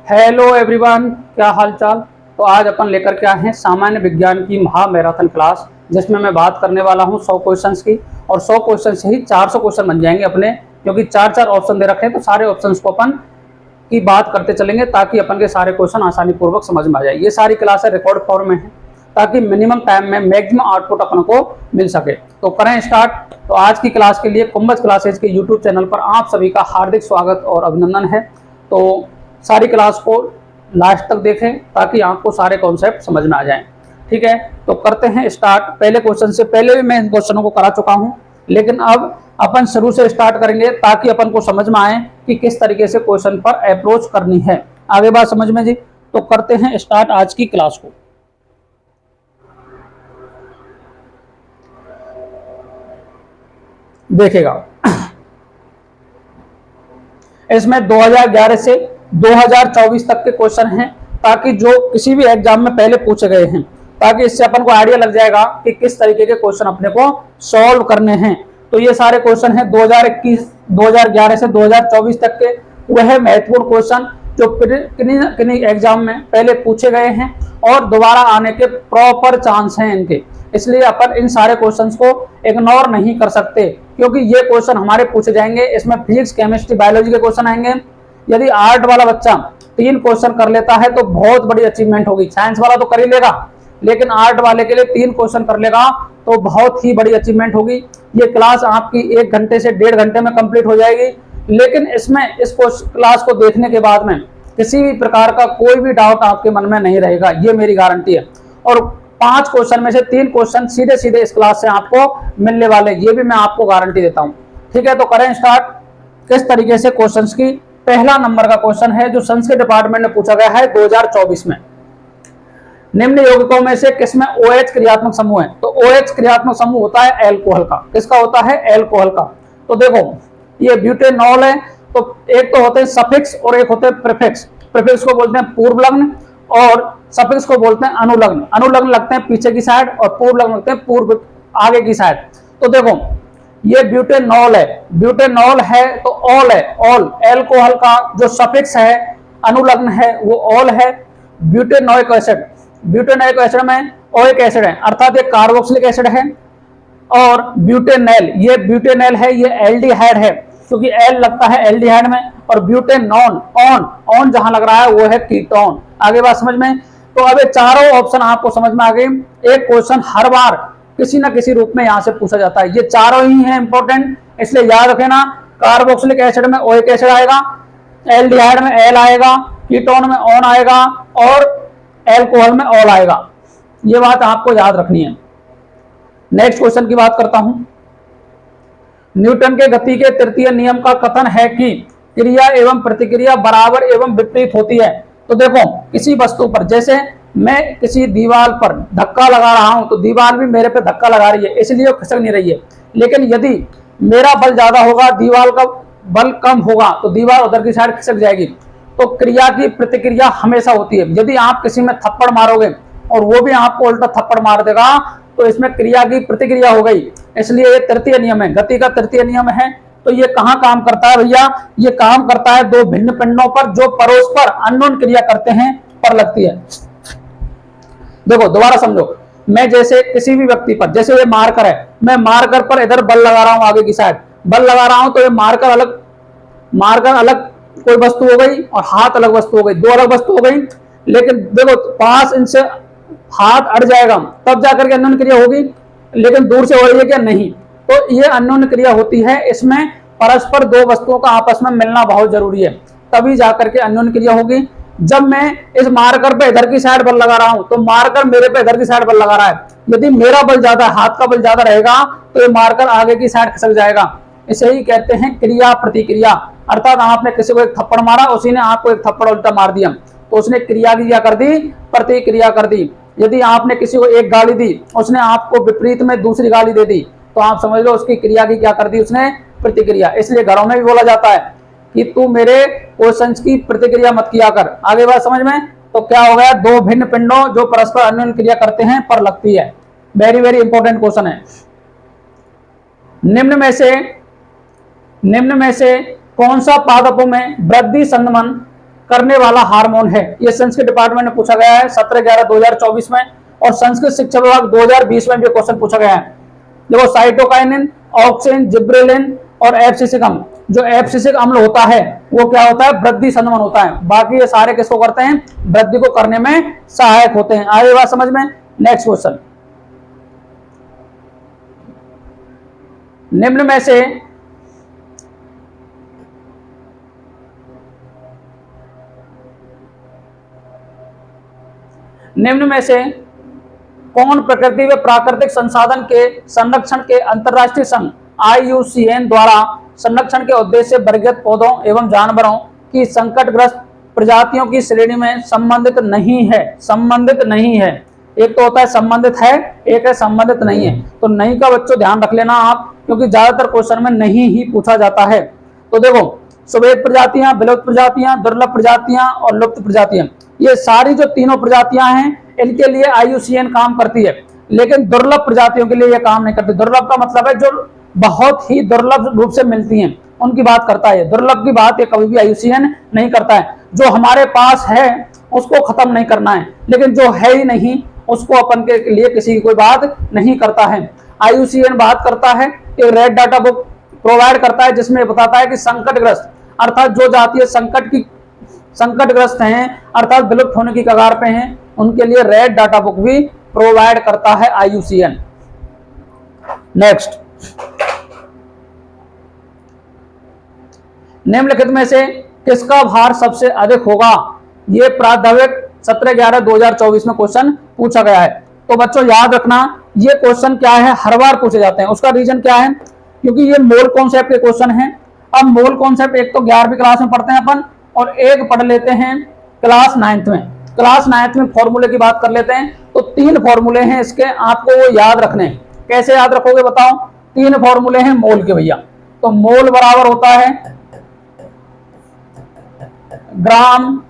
Hello everyone, क्या हाल चाल। तो आज अपन लेकर के आए हैं सामान्य विज्ञान की महा मैराथन क्लास, जिसमें मैं बात करने वाला हूं 100 क्वेश्चंस की। और 100 क्वेश्चन से ही 400 क्वेश्चन बन जाएंगे अपने, क्योंकि चार चार ऑप्शन दे रखे हैं। तो सारे ऑप्शंस को अपन की बात करते चलेंगे ताकि अपन के सारे क्वेश्चन आसानी पूर्वक समझ में आ जाए। ये सारी क्लासें रिकॉर्ड फॉर्म में है ताकि मिनिमम टाइम में मैक्सिमम आउटपुट अपन को मिल सके। तो करें स्टार्ट। तो आज की क्लास के लिए कुंभज क्लासेज के यूट्यूब चैनल पर आप सभी का हार्दिक स्वागत और अभिनंदन है। तो सारी क्लास को लास्ट तक देखें ताकि आपको सारे कॉन्सेप्ट समझ में आ जाएं। ठीक है, तो करते हैं स्टार्ट। पहले क्वेश्चन से पहले भी मैं इन क्वेश्चनों को करा चुका हूं, लेकिन अब अपन शुरू से स्टार्ट करेंगे ताकि अपन को समझ में आए कि किस तरीके से क्वेश्चन पर अप्रोच करनी है। आगे बात समझ में जी। तो करते हैं स्टार्ट आज की क्लास को। देखेगा इसमें 2011 से 2024 तक के क्वेश्चन हैं, ताकि जो किसी भी एग्जाम में पहले पूछे गए हैं, ताकि इससे अपन को आइडिया लग जाएगा कि किस तरीके के क्वेश्चन अपने को सॉल्व करने हैं। तो ये सारे क्वेश्चन हैं 2011 से 2024 तक के, वह महत्वपूर्ण क्वेश्चन जो किन्हीं एग्जाम में पहले पूछे गए हैं और दोबारा आने के प्रॉपर चांस हैं इनके। इसलिए अपन इन सारे क्वेश्चंस को इग्नोर नहीं कर सकते, क्योंकि ये क्वेश्चन हमारे पूछे जाएंगे। इसमें फिजिक्स, केमिस्ट्री, बायोलॉजी के क्वेश्चन आएंगे। यदि आर्ट वाला बच्चा 3 क्वेश्चन कर लेता है तो बहुत बड़ी अचीवमेंट होगी। साइंस वाला तो कर ही लेगा, लेकिन आर्ट वाले के लिए 3 क्वेश्चन कर लेगा तो बहुत ही बड़ी अचीवमेंट होगी। ये क्लास आपकी 1 घंटे से 1.5 घंटे में कंप्लीट हो जाएगी। लेकिन इसमें इस क्लास को देखने के बाद में किसी भी प्रकार का कोई भी डाउट आपके मन में नहीं रहेगा, ये मेरी गारंटी है। और 5 क्वेश्चन में से 3 क्वेश्चन सीधे सीधे इस क्लास से आपको मिलने वाले, ये भी मैं आपको गारंटी देता हूं। ठीक है, तो करें स्टार्ट। किस तरीके से क्वेश्चंस की। पहला नंबर का क्वेश्चन है जो संस्कृत डिपार्टमेंट में पूछा गया है 2024 में। निम्न यौगिकों में से किसमें OH क्रियात्मक समूह है? तो OH क्रियात्मक समूह होता है एल्कोहल का। किसका होता है? एल्कोहल का। तो देखो, ये ब्यूटेनॉल है। तो एक तो होते हैं सफिक्स और एक होते हैं प्रीफिक्स। प्रीफिक्स को बोलते हैं पूर्व लग्न और सफिक्स को बोलते हैं अनुलग्न। अनुलग्न लगते हैं पीछे की साइड और पूर्व लग्न लगते हैं पूर्व आगे की साइड। तो देखो, ये ब्यूटेनॉल है। ब्यूटेनॉल है तो ऑल है। ऑल एल्कोहल का जो सफिक्स है, अनुलग्न है, वो ऑल है। ब्यूटेनोइक एसिड, ब्यूटेनोइक एसिड में ओइक एसिड है, अर्थात ये कार्बोक्सिलिक एसिड है। और ब्यूटेनॉल, ये ब्यूटेनॉल है, ये एल्डिहाइड है, क्योंकि एल लगता है एल्डिहाइड में। और ब्यूटेनॉन, ऑन जहां लग रहा है वो है कीटोन। आगे बात समझ में। तो अब ये चारों ऑप्शन आपको समझ में आ गए। एक क्वेश्चन हर बार किसी ना किसी रूप में यहां से पूछा जाता है। ये चारों ही हैं इंपॉर्टेंट, इसलिए याद रखना। कार्बोक्सिलिक एसिड में ओइक एसिड आएगा, एल्डिहाइड में एल आएगा, कीटोन में ऑन आएगा और एल्कोहल में ऑल आएगा। ये बात आपको याद रखनी है। नेक्स्ट क्वेश्चन की बात करता हूं। न्यूटन के गति के तृतीय नियम का कथन है कि क्रिया एवं प्रतिक्रिया बराबर एवं विपरीत होती है। तो देखो, किसी वस्तु पर, जैसे मैं किसी दीवार पर धक्का लगा रहा हूं तो दीवार भी मेरे पे धक्का लगा रही है, इसलिए वो खिसक नहीं रही है। लेकिन यदि मेरा बल ज्यादा होगा, दीवार का बल कम होगा, तो दीवार उधर की साइड खिसक जाएगी। तो क्रिया की प्रतिक्रिया हमेशा होती है। यदि आप किसी में थप्पड़ मारोगे और वो भी आपको उल्टा थप्पड़ मार देगा, तो इसमें क्रिया की प्रतिक्रिया हो गई। इसलिए ये तृतीय नियम है, गति का तृतीय नियम है। तो ये कहां काम करता है भैया? ये काम करता है 2 भिन्न पिंडों पर जो परस्पर अननोन क्रिया करते हैं पर लगती है। देखो, दोबारा समझो। मैं जैसे किसी भी व्यक्ति पर, जैसे ये मार्कर है, मैं मार्कर पर इधर बल लगा रहा हूं, आगे की साइड बल लगा रहा हूं, तो ये मार्कर अलग कोई वस्तु हो गई और हाथ अलग वस्तु हो गई, 2 अलग वस्तु हो गई। लेकिन देखो, 5 इंच से हाथ अड़ जाएगा तब जाकर के अननोन क्रिया होगी, लेकिन दूर से हो रही है क्या? नहीं। तो ये अननोन क्रिया होती है। इसमें परस्पर 2 वस्तुओं का आपस में मिलना बहुत जरूरी है, तभी जाकर के अननोन क्रिया होगी। जब मैं इस मार्कर पे इधर की साइड बल लगा रहा हूं तो मार्कर मेरे पे इधर की साइड बल लगा रहा है। यदि मेरा बल ज्यादा, हाथ का बल ज्यादा रहेगा, तो ये मार्कर आगे की साइड खिसक जाएगा। इसे ही कहते हैं क्रिया प्रतिक्रिया। अर्थात आपने किसी को एक थप्पड़ मारा, उसी ने आपको एक थप्पड़ उल्टा मार दिया, तो उसने क्रिया की क्या कर दी? प्रतिक्रिया कर दी। यदि आपने किसी को एक गाली दी, उसने आपको विपरीत में दूसरी गाली दे दी, तो आप समझ लो उसकी क्रिया की क्या कर दी? उसने प्रतिक्रिया। इसलिए घरों में भी बोला जाता है कि तू मेरे क्वेश्चन की प्रतिक्रिया मत किया कर। आगे बात समझ में। तो क्या हो गया? 2 भिन्न पिंडों जो परस्पर अनन्य क्रिया करते हैं पर लगती है। वेरी वेरी इंपॉर्टेंट क्वेश्चन है। निम्न में से कौन सा पादपों में वृद्धि संदमन करने वाला हार्मोन है। ये संस्कृत डिपार्टमेंट में पूछा गया है 17/11/2024 में, और संस्कृत शिक्षा विभाग 2020 में भी क्वेश्चन पूछा गया है। देखो साइटोकाइनिन, ऑक्सिन, जिब्रेलिन और एब्सिसिक अम्ल। जो एब्सिसिक अम्ल होता है वो क्या होता है, वृद्धि संदमन होता है। बाकी ये सारे किसको करते हैं, वृद्धि को करने में सहायक होते हैं। आगे बात समझ में। नेक्स्ट क्वेश्चन, निम्न में से कौन प्रकृति व प्राकृतिक संसाधन के संरक्षण के अंतर्राष्ट्रीय संघ IUCN द्वारा संरक्षण के उद्देश्य से वर्गीकृत पौधों एवं जानवरों की संकटग्रस्त प्रजातियों की श्रेणी में संबंधित नहीं है? संबंधित नहीं है। एक तो होता है संबंधित है, एक है संबंधित नहीं है। तो नहीं का बच्चों ध्यान रख लेना आप, क्योंकि ज्यादातर क्वेश्चन में नहीं ही पूछा जाता है। तो देखो सुवेद प्रजातियां, विलुप्त प्रजातियां, दुर्लभ प्रजातियां और लुप्त प्रजातियां, ये सारी जो तीनों प्रजातियां हैं इनके लिए IUCN काम करती है, लेकिन दुर्लभ प्रजातियों के लिए यह काम नहीं करती। दुर्लभ का मतलब है जो बहुत ही दुर्लभ रूप से मिलती हैं, उनकी बात करता है। दुर्लभ की बात ये कभी भी IUCN नहीं करता है। जो हमारे पास है उसको खत्म नहीं करना है, लेकिन जो है ही नहीं उसको अपन के लिए किसी की कोई बात नहीं करता है। IUCN बात करता है कि रेड डाटा बुक प्रोवाइड करता है, जिसमें बताता है कि संकटग्रस्त अर्थात जो जातीय संकटग्रस्त हैं अर्थात विलुप्त होने की कगार पे हैं, उनके लिए रेड डाटा बुक भी प्रोवाइड करता है IUCN। नेक्स्ट, निम्नलिखित में से किसका भार सबसे अधिक होगा? ये प्राथमिक 17/11/2024 में क्वेश्चन पूछा गया है। तो बच्चों याद रखना, ये क्वेश्चन क्या है, हर बार पूछे जाते हैं। उसका रीजन क्या है, क्योंकि ये मोल कॉन्सेप्ट के क्वेश्चन है। अब मोल कॉन्सेप्ट एक तो 11वीं क्लास में पढ़ते हैं अपन, और एक पढ़ लेते हैं क्लास 9th में। क्लास 9th में फॉर्मूले की बात कर लेते हैं। तो 3 फॉर्मूले हैं इसके, आपको वो याद रखने। कैसे याद रखोगे बताओ? 3 फॉर्मूले हैं मोल के भैया। तो मोल बराबर होता है ग्राम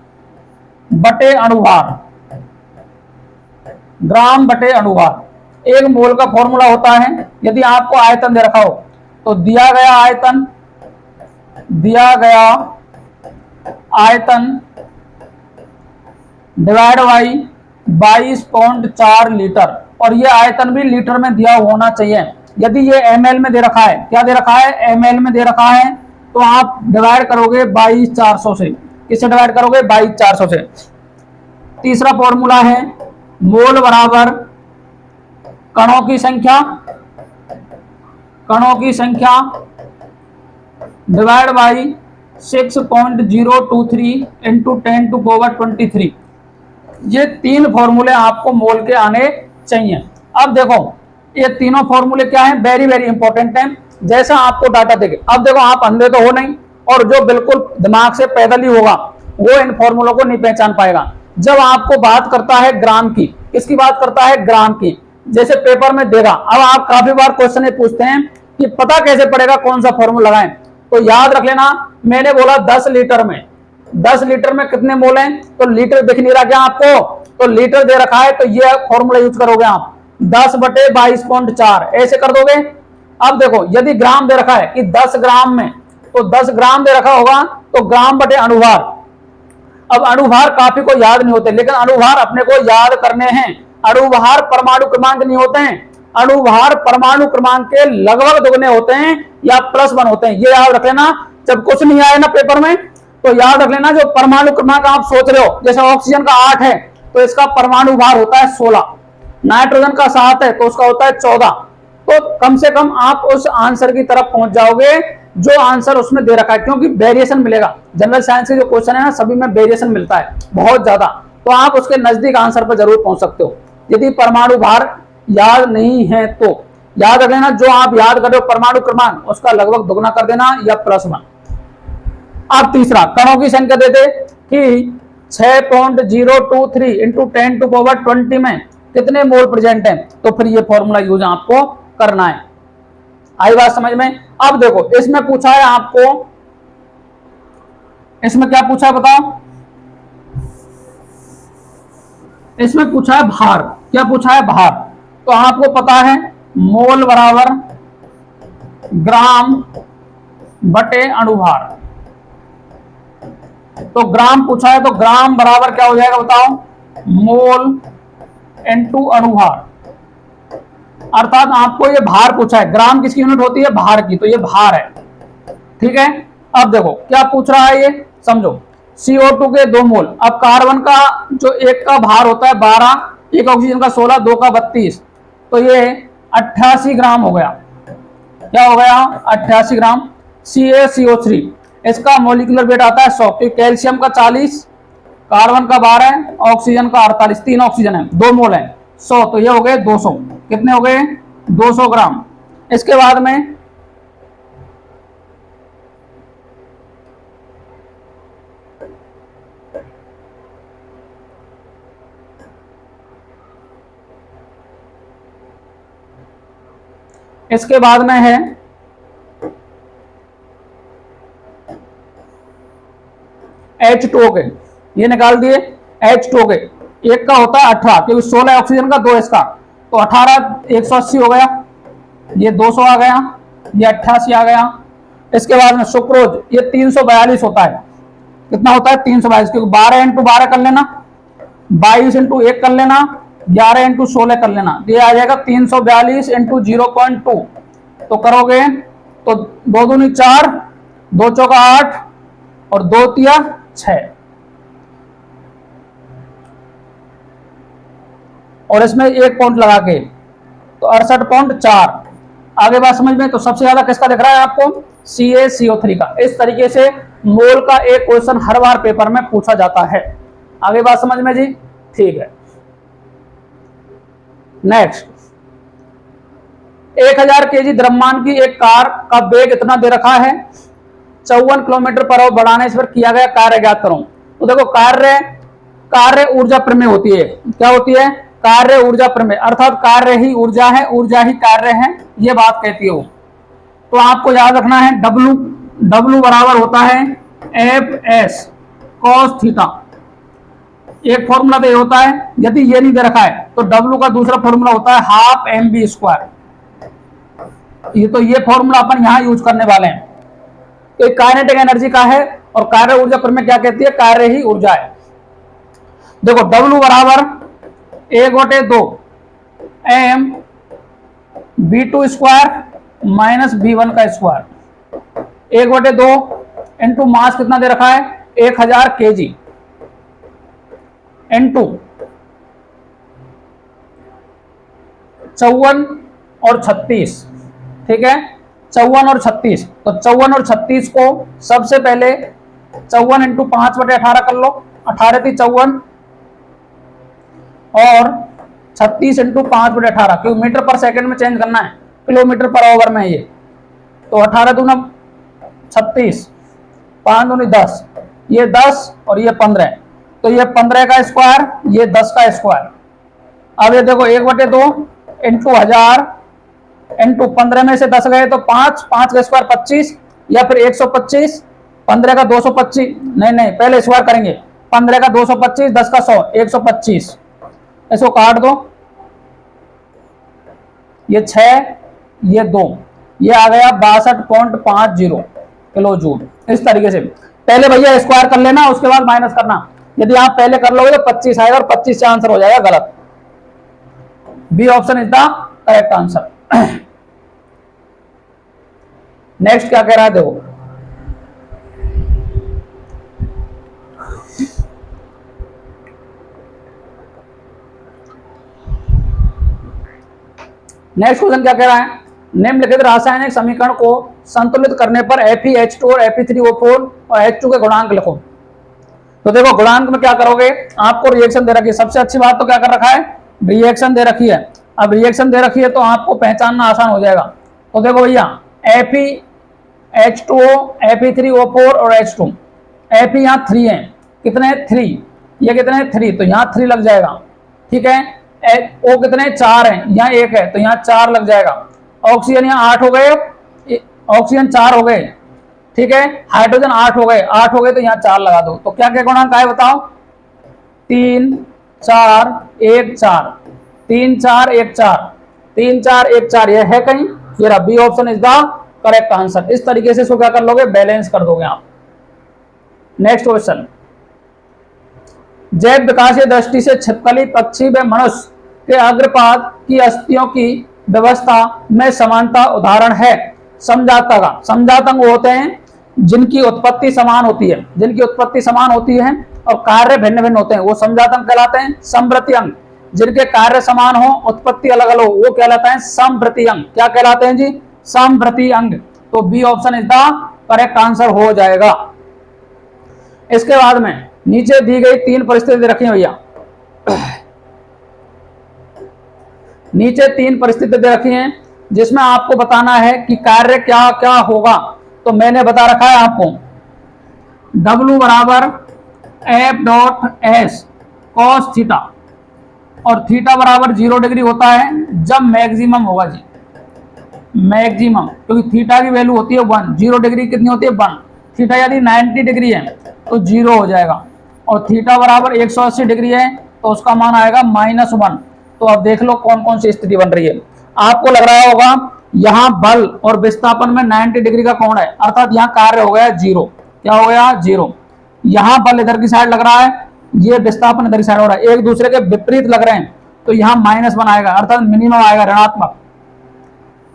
बटे अणुभार। ग्राम बटे अणुभार। एक मोल का फॉर्मूला होता है, यदि आपको आयतन दे रखा हो तो दिया गया आयतन डिवाइड बाई 22.4 लीटर, और ये आयतन भी लीटर में दिया होना चाहिए। यदि ये ml में दे रखा है, क्या दे रखा है, ml में दे रखा है, तो आप डिवाइड करोगे 22/400 से। किससे डिवाइड करोगे? 22/400 से। तीसरा फॉर्मूला है मोल बराबर कणों की संख्या डिवाइड बाई 6.023 इंटू 10⁻23। ये 3 फॉर्मूले आपको मोल के आने चाहिए। अब देखो ये तीनों फॉर्मूले क्या हैं, वेरी वेरी इंपॉर्टेंट हैं। जैसा आपको डाटा देंगे, अब देखो आप अंधे तो हो नहीं, और जो बिल्कुल दिमाग से पैदल ही होगा वो इन फॉर्मूलों को नहीं पहचान पाएगा। जब आपको बात करता है ग्राम की, किसकी बात करता है? ग्राम की। जैसे पेपर में देगा, अब आप काफी बार क्वेश्चन पूछते हैं कि पता कैसे पड़ेगा कौन सा फॉर्मूला लगाएं, तो याद रख लेना, मैंने बोला 10 लीटर में कितने मोल हैं, तो लीटर दिख नहीं रहा क्या आपको? तो लीटर दे रखा है, तो ये फॉर्मूला यूज करोगे आप 10/22.4 ऐसे कर दोगे। अब देखो यदि ग्राम दे रखा है कि 10 ग्राम में, तो 10 ग्राम दे रखा होगा तो ग्राम बटे अणुभार। अब अणुभार काफी को याद नहीं होते, लेकिन अणुभार अपने को याद करने हैं। अणुभार परमाणु क्रमांक नहीं होते हैं, अणुभार परमाणु क्रमांक के लगभग दुगने होते हैं या +1 होते हैं। ये याद रख लेना, जब कुछ नहीं आए ना पेपर में तो याद रख लेना, जो परमाणु क्रमांक आप सोच रहे हो, जैसे ऑक्सीजन का 8 है तो इसका परमाणु भार होता है 16, नाइट्रोजन का 7 है तो उसका होता है 14। तो कम से कम आप उस आंसर की तरफ पहुंच जाओगे जो आंसर उसमें दे रखा है, क्योंकि वेरिएशन मिलेगा। जनरल साइंस के जो क्वेश्चन है ना, सभी में वेरिएशन मिलता है बहुत ज्यादा, तो आप उसके नजदीक आंसर पर जरूर पहुंच सकते हो। यदि परमाणु भार याद नहीं है तो याद रख लेना, जो आप याद कर रहे हो परमाणु क्रमांक उसका लगभग दुगना कर देना या +1। अब तीसरा, कणों की संख्या देते कि 6.023 इंटू 10⁻20 में कितने मोल प्रेजेंट हैं, तो फिर ये फॉर्मूला यूज आपको करना है। आई बात समझ में? अब देखो इसमें पूछा है आपको, इसमें क्या पूछा है बताओ? इसमें पूछा है भार। क्या पूछा है? भार। तो आपको पता है मोल बराबर ग्राम बटे अणुभार। तो ग्राम पूछा है, तो ग्राम बराबर क्या हो जाएगा बताओ, मोल इनटू अणुभार। अर्थात आपको ये भार पूछा है, ग्राम किसकी यूनिट होती है, भार की, तो ये भार है। ठीक है, अब देखो क्या पूछ रहा है, ये समझो। CO2 के 2 मोल, अब कार्बन का जो एक का भार होता है 12, एक ऑक्सीजन का 16, 2 का 32, तो ये 88 ग्राम हो गया। क्या हो गया, 88 ग्राम। CaCO3, इसका मोलिकुलर वेट आता है 100, क्योंकि कैल्शियम का 40, कार्बन का 12, ऑक्सीजन का 48, 3 ऑक्सीजन है, 2 मोल है, 100, तो ये हो गए 200। कितने हो गए, 200 ग्राम। इसके बाद में है H2O के, ये निकाल दिए। H2O के एक का होता है 18, क्योंकि 16 ऑक्सीजन का, 2 इसका, तो 18 180 हो गया, ये 200 आ गया, ये 88 आ गया। इसके बाद में सुक्रोज, ये 342 होता है। कितना होता है, 342, क्योंकि 12 इंटू 12 कर लेना, 22 इंटू 1 कर लेना, 11 इंटू 16 कर लेना, ये आ जाएगा 342 इंटू 0.2। तो करोगे तो 2 दूनी 4, 2 चौका 8 और 2 तिया 6, और इसमें 1 पॉइंट लगा के तो 68.4। आगे बात समझ में, तो सबसे ज्यादा किसका दिख रहा है आपको, CaCO3 का। इस तरीके से मोल का एक क्वेश्चन हर बार पेपर में पूछा जाता है। आगे बात समझ में जी, ठीक है। नेक्स्ट, 1000 केजी द्रव्यमान की एक कार का वेग इतना दे रखा है, 54 किलोमीटर पर आवर बढ़ाने पर किया गया कार्य ज्ञात करो। तो देखो कार्य ऊर्जा प्रमेय होती है। क्या होती है, कार्य ऊर्जा प्रमेय, अर्थात कार्य ही ऊर्जा है, ऊर्जा ही कार्य है, ये बात कहती है वो। तो आपको याद रखना है W बराबर होता है FS cos थीटा। एक फॉर्मूला तो ये होता है, यदि ये नहीं दे रखा है तो W का दूसरा फॉर्मूला होता है हाफ mv²। ये फॉर्मूला अपन यहां यूज करने वाले हैं। तो काइनेटिक एनर्जी का है, और कार्य ऊर्जा प्रमेय क्या कहती है, कार्य ही ऊर्जा है। देखो W बराबर 1/2 m v2² माइनस v1 का स्क्वायर, 1/2 इंटू मास कितना दे रखा है 1000 kg इंटू 54 और 36। ठीक है, 54 और 36, तो 54 और 36 को सबसे पहले 54 इंटू 5/18 कर लो, 18 थी 54, और 36 इंटू 5/18, क्योंकि मीटर पर सेकंड में चेंज करना है, किलोमीटर पर आवर में ये, तो 18 दूना 36, 5 दूनी 10, ये 10 और ये 15, तो ये 15 का स्क्वायर, ये 10 का स्क्वायर। अब ये देखो 1/2 इंटू 1000 इंटू 15 में से 10 गए तो 5 का स्क्वायर 25, या फिर 125, 15 का 225, नहीं पहले स्क्वायर करेंगे, 15 का 225, 10 का 100, 125, इसको काट दो, ये 6, ये 2, ये आ गया 62.50 किलो जूल। इस तरीके से पहले भैया स्क्वायर कर लेना, उसके बाद माइनस करना। यदि आप पहले कर लोगे तो 25 आएगा, और 25 से आंसर हो जाएगा गलत। B option is the correct answer. Next क्या कह रहा है देखो, नेक्स्ट क्वेश्चन क्या कह रहा है, निम्नलिखित रासायनिक समीकरण को संतुलित करने पर Fe, H2 और Fe3O4 और H2 के गुणांक लिखो। तो देखो गुणांक में क्या करोगे, आपको रिएक्शन दे रखी है। सबसे अच्छी बात तो क्या कर रखा है, रिएक्शन दे रखी है। अब रिएक्शन दे रखी है तो आपको पहचानना आसान हो जाएगा। तो देखो भैया Fe, H2O, Fe3O4 और H2, Fe यहाँ 3 है, कितने 3, ये कितने 3, तो यहाँ 3 लग जाएगा। ठीक है, O कितने 4 है, यहाँ 1 है, तो यहाँ 4 लग जाएगा। ऑक्सीजन यहाँ 8 हो गए, ऑक्सीजन 4 हो गए। ठीक है, हाइड्रोजन 8 हो गए, 8 हो गए, तो यहाँ 4 लगा दो। तो क्या क्या गुणांक आए बताओ, 3 4 1 4, 3 4 1 4, 3 4 1 4, ये है कहीं, ये रहा, B option is the correct answer. इस तरीके से इसको क्या कर लोगे, बैलेंस कर दोगे आप। नेक्स्ट क्वेश्चन, जैव विकासीय दृष्टि से छिपकली, पक्षी व मनुष्य के अग्रपाद की अस्थियों की व्यवस्था में समानता उदाहरण है। समजातक, समजातक होते हैं जिनकी उत्पत्ति समान होती है, जिनकी उत्पत्ति समान होती है और कार्य भिन्न भिन्न होते हैं, वो समजातक कहलाते हैं। समवृत्ति अंग, जिनके कार्य समान हो उत्पत्ति अलग अलग हो, वो कहलाता है समवृत्ति अंग। क्या कहलाते हैं जी? समवृत्ति अंग। तो B option is the correct answer हो जाएगा। इसके बाद में नीचे दी गई 3 परिस्थिति रखी भैया, नीचे 3 परिस्थिति दे रखी हैं जिसमें आपको बताना है कि कार्य क्या क्या होगा। तो मैंने बता रखा है आपको, W बराबर F.S cos थीटा और थीटा बराबर 0 डिग्री होता है जब मैक्सिमम होगा जी, मैक्सिमम, क्योंकि थीटा की वैल्यू होती है 1, 0 डिग्री कितनी होती है 1। थीटा यदि 90 डिग्री है तो 0 हो जाएगा और थीटा बराबर 180 डिग्री है तो उसका मान आएगा -1। तो अब देख लो कौन कौन सी स्थिति बन रही है। आपको लग रहा होगा यहाँ बल और विस्थापन में 90 डिग्री का कोण है, अर्थात यहाँ कार्य हो गया 0। क्या हो गया? 0। यहाँ बल इधर की साइड लग रहा है, ये विस्थापन इधर की साइड हो रहा है, एक दूसरे के विपरीत लग रहे हैं, तो यहाँ -1 आएगा, अर्थात मिनिमम आएगा ऋणात्मक।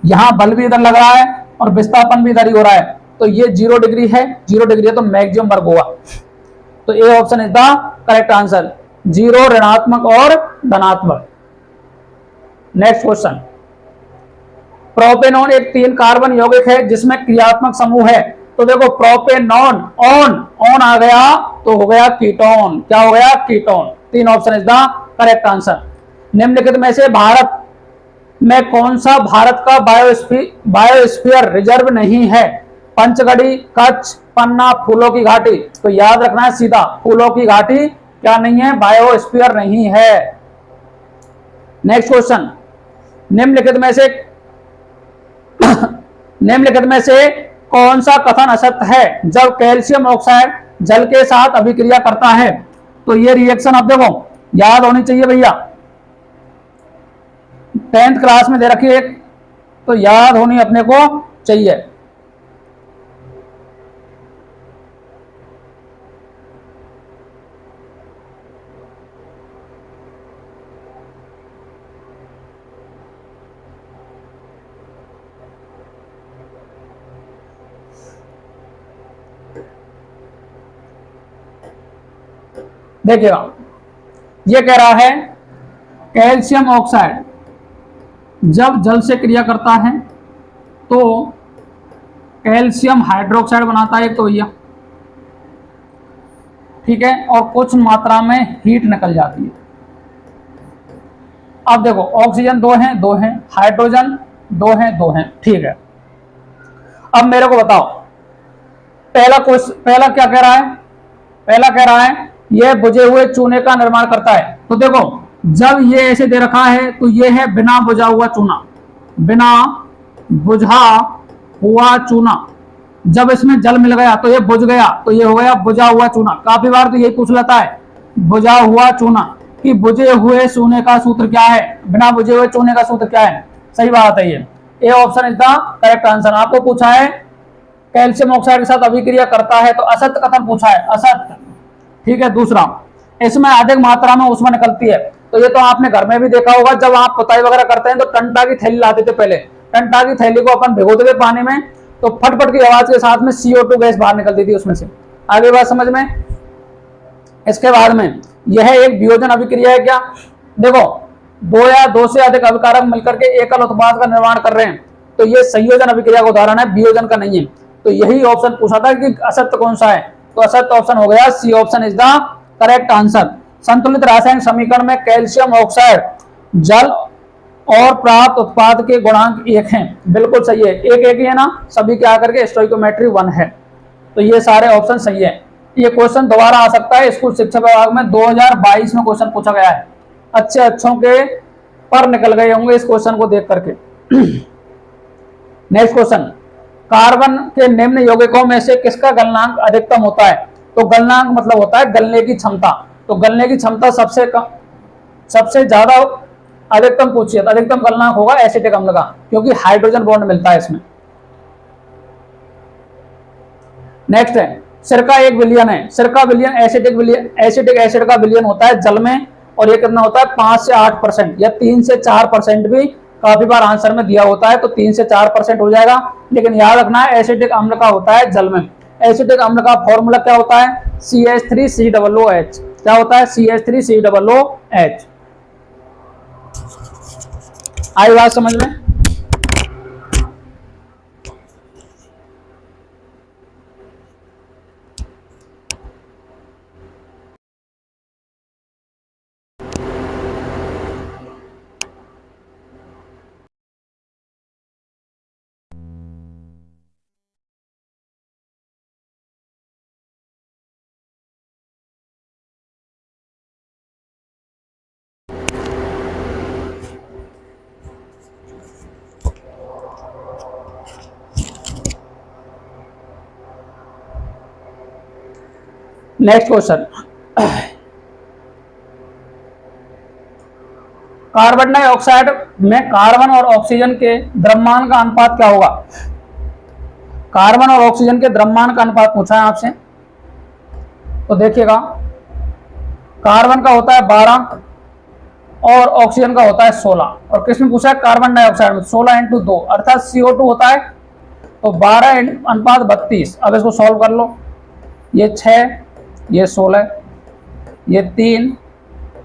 यहाँ बल भी इधर लग रहा है और विस्थापन भी इधर ही हो रहा है, तो ये 0 डिग्री है, 0 डिग्री है तो मैक्सिमम वर्ग होगा। तो A option is the correct answer, 0, ऋणात्मक और धनात्मक। नेक्स्ट क्वेश्चन, प्रोपेनॉन एक 3 कार्बन यौगिक है जिसमें क्रियात्मक समूह है। तो देखो प्रोपेनॉन, ऑन आ गया तो हो गया कीटोन। क्या हो गया? Ketone. 3 option is the correct answer. निम्नलिखित में से भारत में कौन सा भारत का बायोस्फीयर रिजर्व नहीं है? पंचगढ़ी, कच्छ, पन्ना, फूलों की घाटी। तो याद रखना है सीधा, फूलों की घाटी क्या नहीं है? बायोस्फीयर नहीं है। नेक्स्ट क्वेश्चन, निम्नलिखित में से कौन सा कथन असत्य है? जब कैल्शियम ऑक्साइड जल के साथ अभिक्रिया करता है। तो ये रिएक्शन आप देखो याद होनी चाहिए भैया, 10th क्लास में दे रखी है, तो याद होनी अपने को चाहिए। देखिएगा, ये कह रहा है कैल्शियम ऑक्साइड जब जल से क्रिया करता है तो कैल्शियम हाइड्रोक्साइड बनाता है, तो भैया ठीक है, और कुछ मात्रा में हीट निकल जाती है। अब देखो ऑक्सीजन 2 हैं, हाइड्रोजन 2 हैं, ठीक है। अब मेरे को बताओ पहला क्या कह रहा है? पहला कह रहा है यह बुझे हुए चूने का निर्माण करता है। तो देखो जब ये ऐसे दे रखा है तो ये है बिना बुझा हुआ चूना, बिना बुझा हुआ चूना। जब इसमें जल मिल गया तो ये बुझ गया, तो ये हो गया बुझा हुआ चूना। काफी बार तो यही पूछ लेता है बुझा हुआ चूना कि बुझे हुए चूने का सूत्र क्या है, बिना बुझे हुए चूने का सूत्र क्या है। सही बात है, ये A option is the correct answer. आपको पूछा है कैल्शियम ऑक्साइड के साथ अभिक्रिया करता है, तो असत्य कथन पूछा है, असत्य, ठीक है। दूसरा, इसमें अधिक मात्रा में ऊष्मा निकलती है। तो ये तो आपने घर में भी देखा होगा, जब आप पुताई वगैरह करते हैं तो टंटा की थैली लाते थे पहले, टंटा की थैली को अपन भिगोते थे पानी में, तो फटफट की आवाज के साथ में CO2 गैस बाहर निकलती थी उसमें से। आगे बात समझ में। इसके बाद में यह एक वियोजन अभिक्रिया है क्या? देखो 2 या 2 से अधिक अभिकारक मिलकर के एकल उत्पाद का निर्माण कर रहे हैं, तो ये संयोजन अभिक्रिया का उदाहरण है, वियोजन का नहीं है। तो यही ऑप्शन पूछा था कि असत्य कौन सा है, तो असत्य ऑप्शन हो गया, C option is the correct answer. संतुलित रासायनिक समीकरण में कैल्शियम ऑक्साइड जल और प्राप्त उत्पाद के गुणांक 1 हैं। बिल्कुल सही है, एक ही है ना, सभी के आकर के स्टोइकोमेट्री 1 है। तो ये सारे ऑप्शन सही है। ये क्वेश्चन दोबारा आ सकता है, स्कूल शिक्षा विभाग में 2022 में क्वेश्चन पूछा गया है। अच्छों के पर निकल गए होंगे इस क्वेश्चन को देख करके। नेक्स्ट क्वेश्चन, कार्बन के निम्न यौगिकों में से किसका गलनांक अधिकतम होता है? तो गलनांक मतलब होता है गलने की क्षमता। तो गलने की क्षमता सबसे ज्यादा अधिकतम पूछिए, तो अधिकतम गलनांक होगा एसिटिक अम्ल का, क्योंकि हाइड्रोजन बॉन्ड मिलता है इसमें। नेक्स्ट है सिरका 1 बिलियन है, सिरका बिलियन, एसिटिक एसिड का बिलियन होता है जल में, और ये कितना होता है 5 से 8% या 3 से 4% भी काफी बार आंसर में दिया होता है, तो 3 से 4% हो जाएगा। लेकिन याद रखना है एसिटिक अम्ल का होता है जल में। एसिटिक अम्ल का फॉर्मूला क्या होता है? CH3COOH। क्या होता है? CH3COOH। आई बात समझ में? नेक्स्ट क्वेश्चन, कार्बन डाइऑक्साइड में कार्बन और ऑक्सीजन के द्रव्यमान का अनुपात क्या होगा? कार्बन और ऑक्सीजन के द्रव्यमान का अनुपात पूछा है आपसे, तो देखिएगा कार्बन का होता है 12 और ऑक्सीजन का होता है 16, और किसमें पूछा है? कार्बन डाइऑक्साइड में। 16 × 2 अर्थात CO2 होता है, तो 12:32। अब इसको सॉल्व कर लो, ये 6, ये 16, ये 3,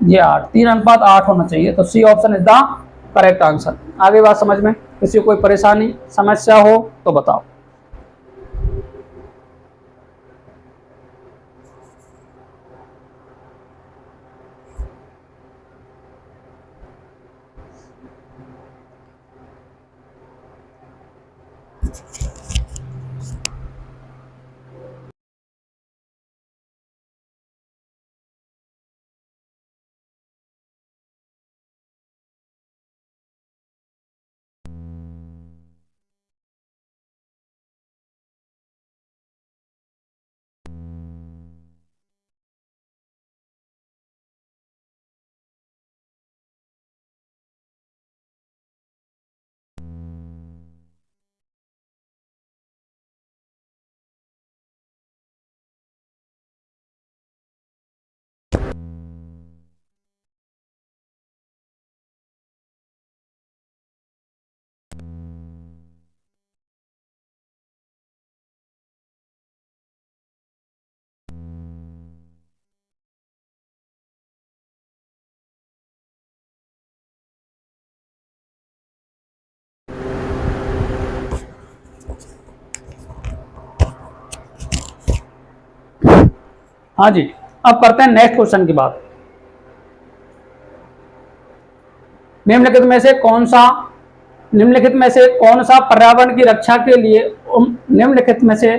ये 8, 3:8 होना चाहिए, तो C option is the correct answer. आगे बात समझ में? किसी को कोई परेशानी समस्या हो तो बताओ। हाँ जी, अब करते हैं नेक्स्ट क्वेश्चन की बात। निम्नलिखित में से कौन सा पर्यावरण की रक्षा के लिए निम्नलिखित में से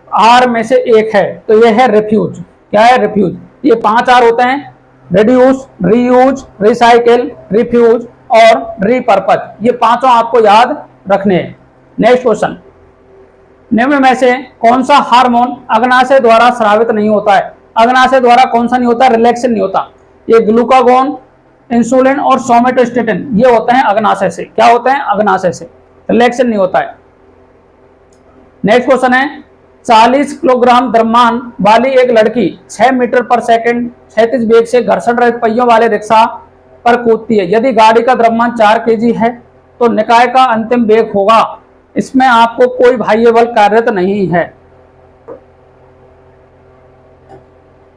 आर में से एक है? तो ये है रिफ्यूज। क्या है? रिफ्यूज। ये 5 आर होते हैं, रिड्यूस, रीयूज, रिसाइकिल, रिफ्यूज और रिपर्पज। ये पांचों आपको याद रखने हैं। नेक्स्ट क्वेश्चन, निम्न में से कौन सा हार्मोन अग्नाशय द्वारा स्रावित नहीं होता है? अग्नाशय द्वारा कौन सा नहीं होता? रिलैक्सिन नहीं होता। ये ग्लूकागोन, इंसुलिन और सोमेटोस्टेटिन ये होते हैं अग्नाशय से। क्या होते हैं? अग्नाशय से। रिलैक्सिन नहीं होता है। नेक्स्ट क्वेश्चन है, 40 किलोग्राम द्रव्यमान वाली एक लड़की 6 मीटर पर सेकंड क्षैतिज वेग से घर्षण रहित पहियों वाले रिक्शा पर कूदती है। यदि गाड़ी का द्रव्यमान 4 केजी है तो निकाय का अंतिम वेग होगा। इसमें आपको कोई बाह्य बल कार्यरत नहीं है।